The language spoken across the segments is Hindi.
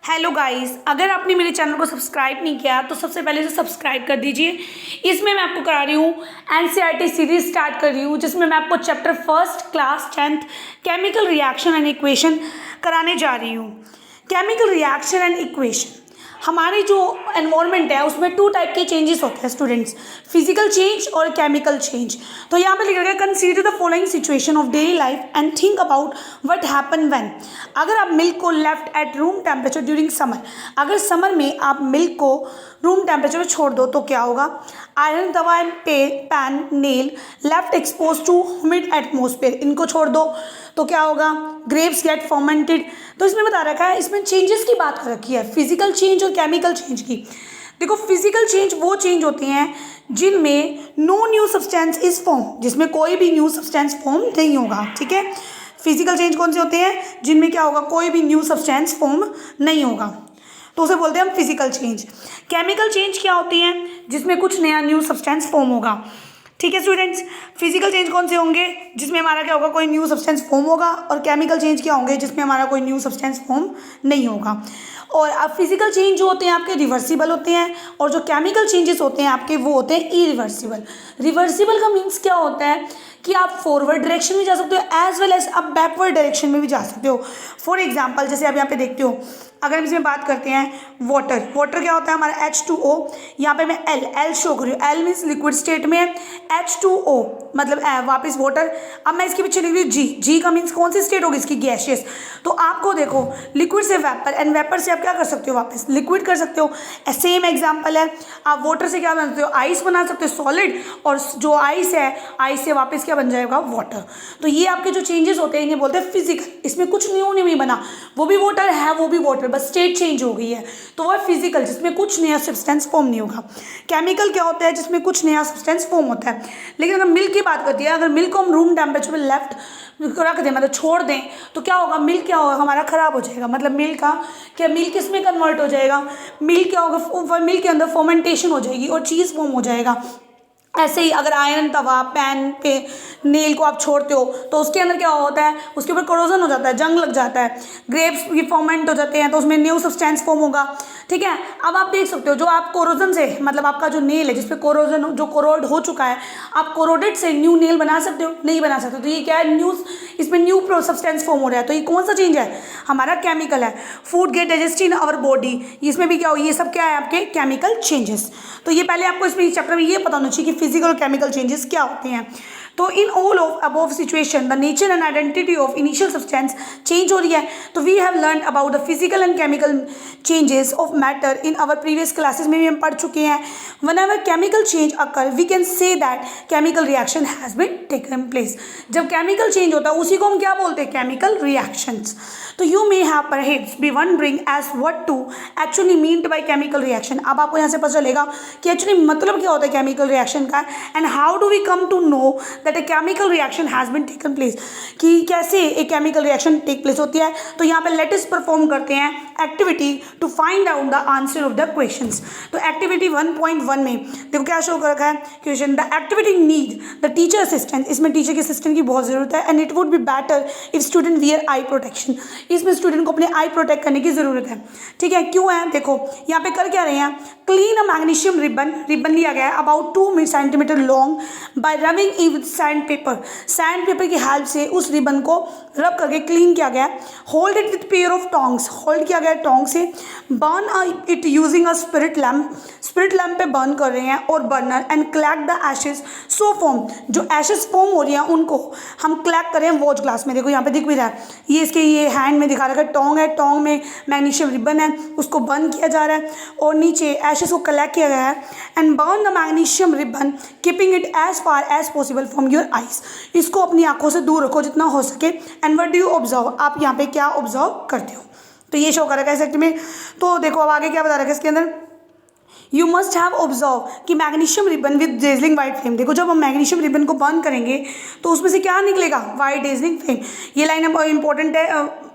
हेलो गाइस, अगर आपने मेरे चैनल को सब्सक्राइब नहीं किया तो सबसे पहले इसे सब्सक्राइब कर दीजिए। इसमें मैं आपको करा रही हूँ एनसीईआरटी सीरीज स्टार्ट कर रही हूँ, जिसमें मैं आपको chapter first class 10th chemical reaction and equation कराने जा रही हूँ। केमिकल रिएक्शन एंड इक्वेशन, हमारी जो एनवायरनमेंट है उसमें टू टाइप के चेंजेस होते हैं स्टूडेंट्स, फिजिकल चेंज और केमिकल चेंज। तो यहाँ पे लिखा गया consider the following situation of daily life and think about what happen when. अगर आप मिल्क को left at room temperature during summer, अगर समर में आप मिल्क को रूम टेम्परेचर में छोड़ दो तो क्या होगा। Iron tawa and pan nail left expose to humid atmosphere, इनको छोड़ दो तो क्या होगा। Grapes get fermented. तो इसमें बता रखा है, इसमें चेंजेस की बात कर रखी है, फिजिकल चेंज और केमिकल चेंज की। देखो, फिजिकल चेंज वो चेंज होती हैं जिनमें no new substance is form, जिसमें कोई भी न्यू सब्सटेंस फॉर्म नहीं होगा। ठीक है, फिजिकल चेंज कौन से होते हैं, जिनमें क्या होगा, कोई भी न्यू सब्सटेंस फॉर्म नहीं होगा, तो उसे बोलते हैं हम फिजिकल चेंज। केमिकल चेंज क्या होती हैं, जिसमें कुछ नया न्यू सब्सटेंस फॉर्म होगा। ठीक है स्टूडेंट्स, फिजिकल चेंज कौन से होंगे, जिसमें हमारा क्या होगा, कोई न्यू सब्सटेंस फॉर्म होगा, और केमिकल चेंज क्या होंगे, जिसमें हमारा कोई न्यू सब्सटेंस फॉर्म नहीं होगा। और अब फिजिकल चेंज जो होते हैं आपके रिवर्सिबल होते हैं, और जो केमिकल चेंजेस होते हैं आपके वो होते हैं इरिवर्सिबल। रिवर्सिबल का मीन्स क्या होता है कि आप फॉरवर्ड डायरेक्शन में जा सकते हो एज वेल एज आप बैकवर्ड डायरेक्शन में भी जा सकते हो। फॉर एग्जाम्पल, जैसे आप यहाँ पे देखते हो, अगर हम इसमें बात करते हैं वाटर, वाटर क्या होता है हमारा H2O। यहाँ पे मैं एल शो कर रही हूँ, एल मीन्स लिक्विड स्टेट में है, H2O मतलब वापस वाटर। अब मैं इसके पीछे लिख रही हूँ जी का मीन्स कौन सी स्टेट होगी इसकी, गैशियस। तो आपको देखो, लिक्विड से वेपर एंड वेपर से आप क्या कर सकते हो, वापस लिक्विड कर सकते हो। सेम एग्जाम्पल है, आप वाटर से क्या बना सकते हो, आइस बना सकते हो सॉलिड, और जो आइस है, आइस से वापस क्या बन जाएगा, वाटर। तो ये आपके जो चेंजेस होते हैं इन्हें बोलते हैं फिजिकल। इसमें कुछ न्यू नहीं बना, वो भी वाटर है, वो भी वाटर, बस स्टेट चेंज हो गई है, तो वो फिजिकल, जिसमें कुछ नया सब्सटेंस फॉर्म नहीं होगा। केमिकल क्या होता है, जिसमें कुछ नया सब्सटेंस फॉर्म होता है। लेकिन अगर मिल्क की बात करती है, अगर मिल्क को हम रूम टेम्परेचर में लेफ्ट रख दें, मतलब छोड़ दें, तो क्या होगा, मिल्क क्या होगा, हमारा खराब हो जाएगा। मतलब मिल्क का क्या, मिल्क किसमें कन्वर्ट हो जाएगा, मिल्क क्या होगा, मिल्क के अंदर फर्मेंटेशन हो जाएगी और चीज़ फॉर्म हो जाएगा। ऐसे ही अगर आयरन तवा पैन पे नेल को आप छोड़ते हो तो उसके अंदर क्या होता है, उसके ऊपर कोरोजन हो जाता है, जंग लग जाता है, ग्रेप्स भी फर्मेंट हो जाते हैं, तो उसमें न्यू सब्सटेंस फॉर्म होगा। ठीक है, अब आप देख सकते हो, जो आप कोरोजन से, मतलब आपका जो नेल है जिसपे कोरोजन जो कोरोड हो चुका है, आप कोरोडेड से न्यू नेल बना सकते हो, नहीं बना सकते। तो ये क्या है, न्यू, इसमें न्यू सब्सटेंस फॉर्म हो रहा है। तो ये कौन सा चेंज है, हमारा केमिकल है। Food get digest in our body, इसमें भी क्या हो, ये सब क्या है आपके केमिकल चेंजेस। तो ये पहले आपको इसमें इस चैप्टर में ये पता होना चाहिए कि फिजिकल और केमिकल चेंजेस क्या होते हैं। तो in all of above situation the nature and identity of initial substance change हो रही है। तो we have learn about the physical and chemical changes of matter in our previous classes में भी हम पढ़ चुके हैं। Whenever chemical change occur we can say that chemical reaction has been taken place. जब केमिकल चेंज होता है उसी को हम क्या बोलते हैं, केमिकल रिएक्शंस। तो you may have perhaps be wondering as what to actually meant by chemical reaction. अब आपको यहाँ से पता चलेगा कि एक्चुअली मतलब क्या होता है केमिकल रिएक्शन का, and how do we come to know that a chemical reaction has been taken place, कि कैसे एक केमिकल रिएक्शन टेक प्लेस होती है। तो यहाँ पे लेट अस परफॉर्म करते हैं activity to find out the answer of the questions. तो एक्टिविटी 1.1 में देखो क्या शो कर रखा है, question the activity need the teacher assistant. इसमें टीचर के असिस्टेंट की बहुत जरूरत है, and it would be better if student wear eye protection. इसमें स्टूडेंट को अपने आई प्रोटेक्ट करने की जरूरत है। ठीक है, क्यों है, देखो यहाँ पे कर क्या रहे हैं, क्लीन अ मैग्नीशियम रिबन, रिबन लिया गया है about 2 centimetre long bye rubbing it with sand paper. Sand paper की हेल्प से उस रिबन को रब करके क्लीन किया गया। Hold it with pair of tongs, hold किया गया टोंग से। Burn it using a spirit lamp, spirit lamp पे बर्न कर रहे हैं, और burner and clack the ashes so form, जो एशेस फॉर्म हो रही हैं उनको हम क्लैक करें वॉच ग्लास में। देखो यहाँ पे दिख भी रहा है, ये इसके ये हैंड में दिखा रखा है, टोंग है, टोंग में मैग्नीशियम रिबन है, उसको बर्न किया जा रहा है, और नीचे एशेस को कलेक्ट किया गया है। And burn the magnesium ribbon keeping it as far as possible from your eyes, इसको अपनी आंखों से दूर रखो जितना हो सके। And what do you observe, आप यहाँ पे क्या ऑब्जर्व करते हो, तो ये शो कर रखा है सेक्टर में। तो देखो अब आगे क्या बता रखा है इसके अंदर, यू मस्ट हैव ऑब्जर्व कि magnesium ribbon with dazzling white flame. देखो जब हम मैग्नीशियम रिबन को बर्न करेंगे तो उसमें से क्या निकलेगा, वाइट डेजलिंग फ्लेम। ये लाइन अब इंपॉर्टेंट है,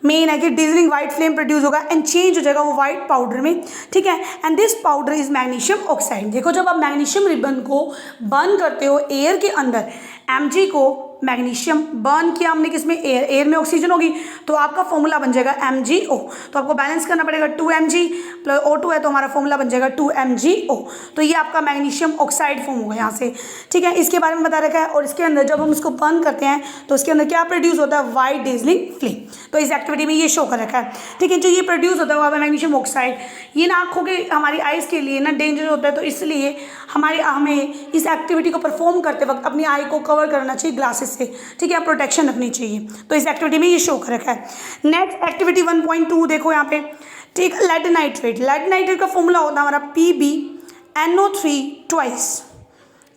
मेन है कि डेजलिंग वाइट फ्लेम प्रोड्यूस होगा एंड चेंज हो जाएगा वो वाइट पाउडर में। ठीक है, and this powder is magnesium oxide. देखो जब आप मैग्नीशियम रिबन को बर्न करते हो एयर के अंदर, Mg को मैग्नीशियम, बर्न किया हमने किसमें, एयर में ऑक्सीजन होगी तो आपका फॉर्मूला बन जाएगा MgO। तो आपको बैलेंस करना पड़ेगा 2Mg प्लस O2 है तो हमारा फॉर्मूला बन जाएगा 2MgO। तो ये आपका मैग्नीशियम ऑक्साइड फॉर्म होगा यहाँ से, ठीक है। इसके बारे में बता रखा है। और इसके अंदर जब हम इसको बर्न करते हैं तो इसके अंदर क्या प्रोड्यूस होता है, वाइट डेजलिंग फ्लेम। तो इस एक्टिविटी में ये शो कर रखा है, ठीक है। जो ये प्रोड्यूस होता है वो मैग्नीशियम ऑक्साइड, ये ना आँखों के हमारी आइज़ के लिए ना डेंजर होता है, तो इसलिए हमें इस एक्टिविटी को परफॉर्म करते वक्त अपनी आई को कवर करना चाहिए ग्लासेस से, ठीक है, प्रोटेक्शन रखनी चाहिए। तो इस एक्टिविटी में ये शो कर रखा है। नेक्स्ट एक्टिविटी 1.2 देखो यहाँ पे, ठीक, लेड नाइट्रेट। लेड नाइट्रेट का फॉर्मूला होता है हमारा PbNO3 ट्वाइस,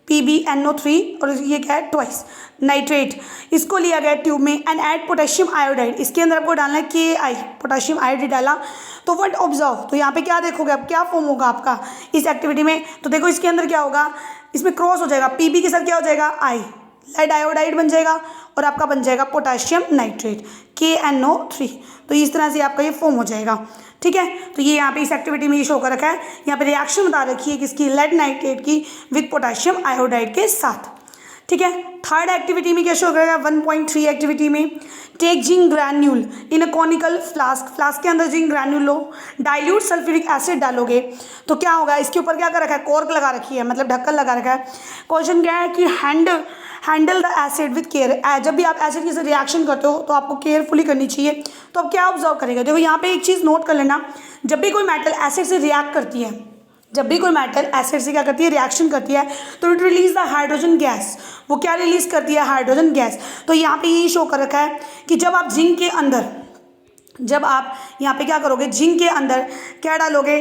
PbNO3 और ये क्या है, ट्वाइस नाइट्रेट। इसको लिया गया ट्यूब में एंड ऐड पोटेशियम आयोडाइड, इसके अंदर आपको डालना है Ki, पोटेशियम आयोडाइड डाला तो व्हाट ऑब्जर्व, तो यहाँ पे क्या देखोगे आप, क्या फॉर्म होगा आपका इस एक्टिविटी में। तो देखो इसके अंदर क्या होगा, इसमें क्रॉस हो जाएगा, Pb के साथ क्या हो जाएगा, I, लेड आयोडाइड बन जाएगा और आपका बन जाएगा पोटेशियम नाइट्रेट KNO3। तो इस तरह से आपका ये फॉर्म हो जाएगा, ठीक है। तो ये यहाँ पे इस एक्टिविटी में ये शो कर रखा है। यहाँ पे रिएक्शन बता रखी है किसकी, लेड नाइट्रेट की विद पोटेशियम आयोडाइड के साथ, ठीक है। थर्ड एक्टिविटी में क्या शो करेगा, 1.3 एक्टिविटी में take zinc granule in a conical flask, flask के अंदर जिंक ग्रैन्यूल लो, डाइल्यूट सल्फ्यूरिक एसिड डालोगे तो क्या होगा, इसके ऊपर क्या कर रखा है, कॉर्क लगा रखी है, मतलब ढक्कन लगा रखा है। क्वेश्चन क्या है कि handle the acid with care, जब भी आप एसिड के साथ रिएक्शन करते हो तो आपको केयरफुली करनी चाहिए। तो अब क्या ऑब्जर्व करेगा, देखो यहाँ पे एक चीज़ नोट कर लेना, जब भी कोई मेटल एसिड से रिएक्ट करती है, जब भी कोई मेटल एसिड से क्या करती है, रिएक्शन करती है, तो it release the hydrogen gas, वो क्या रिलीज करती है, हाइड्रोजन गैस। तो यहाँ पे ये शो कर रखा है कि जब आप जिंक के अंदर, जब आप यहाँ पे क्या करोगे, जिंक के अंदर क्या डालोगे,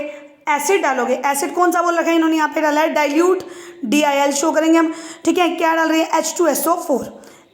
एसिड डालोगे। एसिड कौन सा बोल रखा है इन्होंने यहाँ पे डाला है, डाइल्यूट DIL शो करेंगे हम, ठीक है। क्या डाल रहे हैं, H2SO4,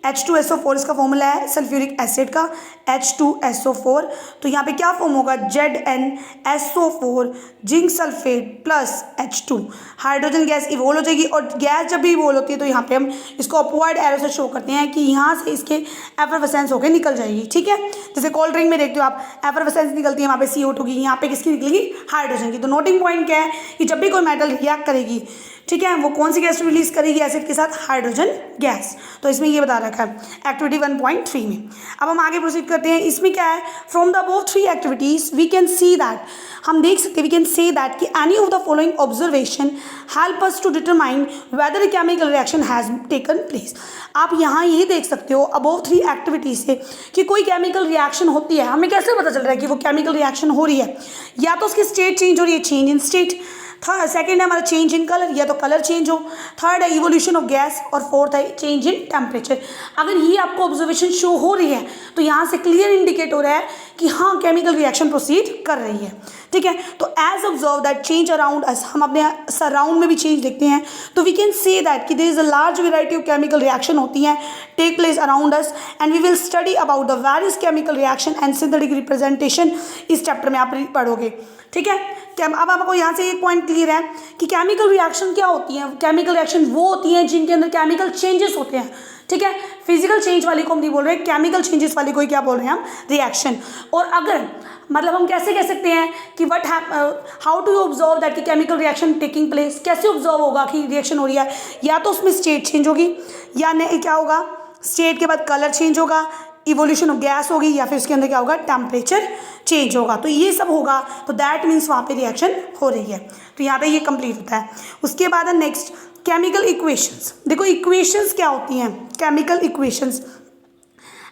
H2SO4 इसका फॉर्मूला है सल्फ्यूरिक एसिड का, H2SO4। तो यहाँ पे क्या फॉर्म होगा, ZnSO4 zinc sulphate plus H2, hydrogen gas evolve हो जाएगी। और गैस जब भी इवोल्व होती है तो यहाँ पे हम इसको अपवर्ड एरो से शो करते हैं कि यहाँ से इसके एफरवेसेंस होकर निकल जाएगी, ठीक है। जैसे कोल्ड ड्रिंक में देखते हो आप, एफरवेसेंस निकलती है, वहाँ पे CO2 की, यहाँ पे किसकी निकलेगी, हाइड्रोजन की। तो नोटिंग पॉइंट क्या है कि जब भी कोई मेटल रिएक्ट करेगी, ठीक है, वो कौन सी गैस रिलीज करेगी एसिड के साथ, हाइड्रोजन गैस। तो इसमें ये बता रखा है एक्टिविटी 1.3 में। अब हम आगे प्रोसीड करते हैं। इसमें क्या है, from the above 3 activities we can see that, हम देख सकते हैं, वी कैन से दैट कि any of the following observation help us to determine whether a chemical reaction has taken place. आप यहाँ ये देख सकते हो अबव 3 एक्टिविटीज से कि कोई केमिकल रिएक्शन होती है, हमें कैसे पता चल रहा है कि वो केमिकल रिएक्शन हो रही है, या तो उसकी स्टेट चेंज हो रही है, चेंज इन स्टेट, सेकेंड है हमारा चेंज इन कलर, या तो कलर चेंज हो, थर्ड है इवोल्यूशन ऑफ गैस, और फोर्थ है चेंज इन टेम्परेचर। अगर ये आपको ऑब्जर्वेशन शो हो रही है तो यहाँ से क्लियर इंडिकेट हो रहा है कि हाँ केमिकल रिएक्शन प्रोसीड कर रही है, ठीक है। तो as observe that change around us, हम अपने सराउंड में भी चेंज देखते हैं, तो वी कैन से दैट कि there is a large variety of chemical reaction होती हैं take place around us, and we will study about the various chemical reaction and synthetic representation, इस चैप्टर में आप पढ़ोगे, ठीक है। अब आपको यहाँ से एक पॉइंट क्लियर है कि केमिकल रिएक्शन क्या होती हैं। केमिकल रिएक्शन वो होती हैं जिनके अंदर केमिकल चेंजेस होते हैं, ठीक है। फिजिकल चेंज वाली को हम नहीं बोल रहे, केमिकल चेंजेस वाली को क्या बोल रहे हैं हम, रिएक्शन। और अगर मतलब हम कैसे कह सकते हैं कि how to you observe that कि केमिकल रिएक्शन टेकिंग प्लेस, कैसे ऑब्जर्व होगा कि रिएक्शन हो रही है, या तो उसमें स्टेट चेंज होगी, या नहीं क्या होगा, स्टेट के बाद कलर चेंज होगा, इवोल्यूशन ऑफ गैस होगी, या फिर उसके अंदर क्या होगा, टेम्परेचर चेंज होगा। तो ये सब होगा, तो दैट मीन्स वहाँ पे रिएक्शन हो रही है। तो यहाँ पे ये कंप्लीट होता है। उसके बाद है नेक्स्ट केमिकल इक्वेशंस। देखो इक्वेशंस क्या होती हैं, केमिकल इक्वेशंस।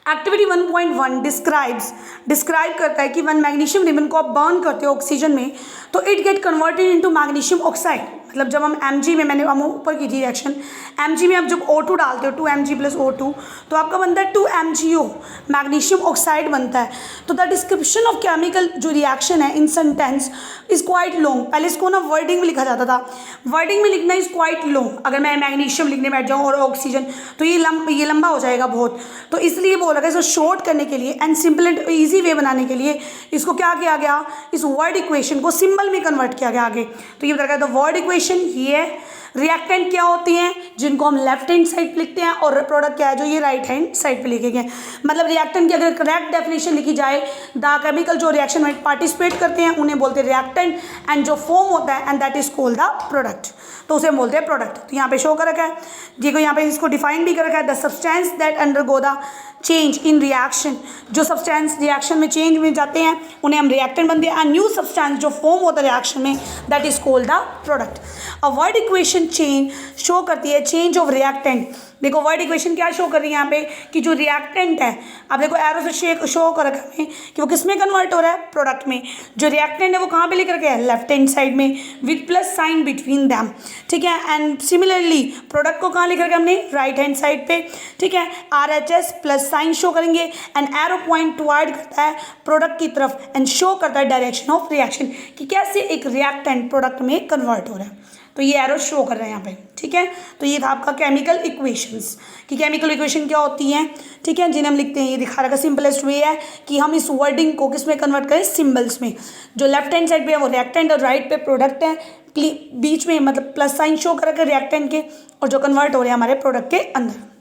एक्टिविटी 1.1 डिस्क्राइब करता है कि वन मैग्नीशियम रिबन को आप बर्न करते हो ऑक्सीजन में तो it get converted into magnesium oxide. मतलब जब हम Mg में, मैंने हम ऊपर की थी रिएक्शन, Mg में आप जब O2 डालते हो 2Mg + O2 तो आपका बनता है 2MgO, मैग्नीशियम ऑक्साइड बनता है। तो द डिस्क्रिप्शन ऑफ केमिकल जो रिएक्शन है इन सेंटेंस इज क्वाइट लॉन्ग। पहले इसको ना वर्डिंग में लिखा जाता था, वर्डिंग में लिखना इज क्वाइट लॉन्ग। अगर मैं मैग्नीशियम लिखने बैठ जाऊँ और ऑक्सीजन तो ये लंबा हो जाएगा बहुत। तो इसलिए बोला गया इसको शॉर्ट करने के लिए and simple and easy way बनाने के लिए इसको क्या किया गया, इस वर्ड इक्वेशन को सिंबल में कन्वर्ट किया गया आगे। तो ये बता रहा है द वर्ड इक्वेशन ये है। रिएक्टेंट क्या होती हैं, जिनको हम लेफ्ट हैंड साइड पे लिखते हैं, और प्रोडक्ट क्या है जो ये राइट हैंड साइड पे लिखे गए। मतलब रिएक्टेंट की अगर करेक्ट डेफिनेशन लिखी जाए, द केमिकल जो रिएक्शन में पार्टिसिपेट करते हैं उन्हें बोलते हैं रिएक्टेंट, एंड जो फॉर्म होता है and that is called the product. तो उसे बोलते हैं प्रोडक्ट। तो यहाँ पे शो कर रखा है, देखो यहाँ पे इसको डिफाइन भी कर रखा है, the substance that undergo the change in reaction, जो सब्सटेंस रिएक्शन में चेंज में जाते हैं उन्हें हम रिएक्टेंट बनते हैं। न्यू सब्सटेंस जो फॉर्म होता है रिएक्शन में, that is called the product. A word equation change show करती है चेंज ऑफ रिएक्टेंट। देखो वर्ड इक्वेशन क्या शो कर रही है यहाँ पे कि जो रिएक्टेंट है, अब देखो एरो से शो कर रखा है कि वो किस में कन्वर्ट हो रहा है, प्रोडक्ट में। जो रिएक्टेंट है वो कहाँ पे लिख रखे है, लेफ्ट हैंड साइड में, with plus sign between them, ठीक है। एंड सिमिलरली प्रोडक्ट को कहाँ लिख रखा है हमने, राइट हैंड साइड पे, ठीक है। RHS प्लस साइन शो करेंगे एंड एरो पॉइंट टुवर्ड करता है प्रोडक्ट की तरफ एंड शो करता है डायरेक्शन ऑफ रिएक्शन कि कैसे एक रिएक्टेंट प्रोडक्ट में कन्वर्ट हो रहा है। तो ये एरो शो कर रहे हैं यहाँ पे, ठीक है। तो ये था आपका केमिकल इक्वेशंस कि केमिकल इक्वेशन क्या होती हैं, ठीक है, जिन्हें हम लिखते हैं। ये दिखा रखा सिंपलेस्ट वे है कि हम इस वर्डिंग को किस में कन्वर्ट करें, सिंबल्स में। जो लेफ्ट हैंड साइड पे है वो रिएक्टेंट और राइट पे प्रोडक्ट है, बीच में मतलब प्लस साइन शो कर रखा है रिएक्टेंट के, और जो कन्वर्ट हो रहे हैं हमारे प्रोडक्ट के अंदर।